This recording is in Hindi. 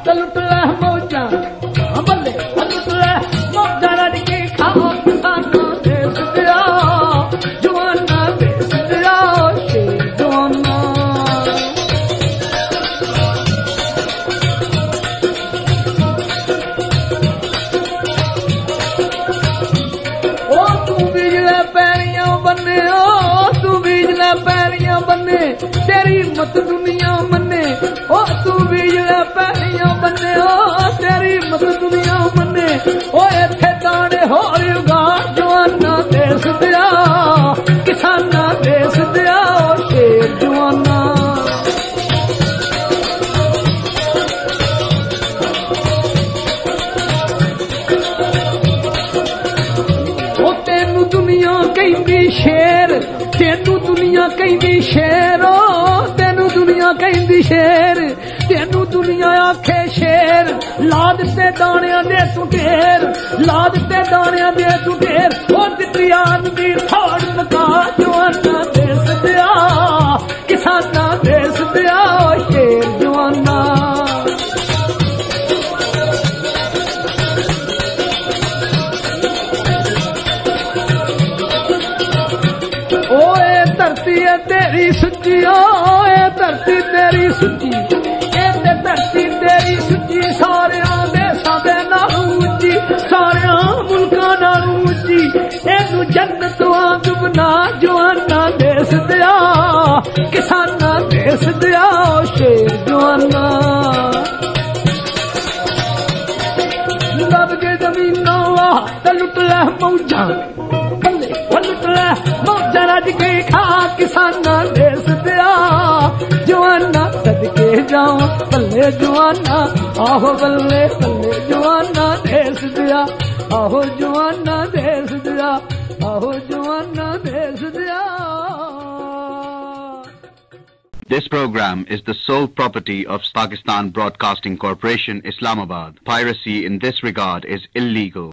ते लुट ले मौजा बल्ले लुट ले मौजा रज के खा किसाना देश दिया जवाना देश दिया शेर जवाना ओ तू बीजले पैरियां बन्ने ओ तू बीजले पैरियां बन्ने तेरी मत दुनिया मन्ने ओ तू बीजले पैरियां बन्ने ओ तेरी मत दुनिया मन्ने ओ इत्थे दाने होर उगा जवाना देश दिया किसाना देश दिया शेर जवाना ओ तेनू दुनिया कहंदी शेर तेनू दुनिया कहंदी शेर ओ तेनू दुनिया कहंदी शेर तेनू दुनिया आखे शेर लाद ते दाणियां दे तू ढेर लाद ते दाणियां दे तू ढेर ओ दित्तियां दी थोड़ मका जवाना देश दिया किसाना देश दिया शेर जवाना ओए धरती है तेरी सुची ओए धरती तेरी सुची ते धरती तेरी सुची सारे देशां दे नालों उच्ची सारे मुल्कां नालों उच्ची इनू जन्नत वांग बना जवाना देश दिया किसाना देश दिया शेर जवाना दब के जमीना ते लुट ले मौजा बल्ले लुट ले मौजा रज के खा किसाना देश दिया जवाना सदके जाओ बल्ले जवाना आहो बल्ले बल्ले जवाना देश दिया आहो जवाना देश दिया आहो जवाना देश दिया This program is the sole property of Pakistan Broadcasting Corporation, Islamabad. Piracy in this regard is illegal.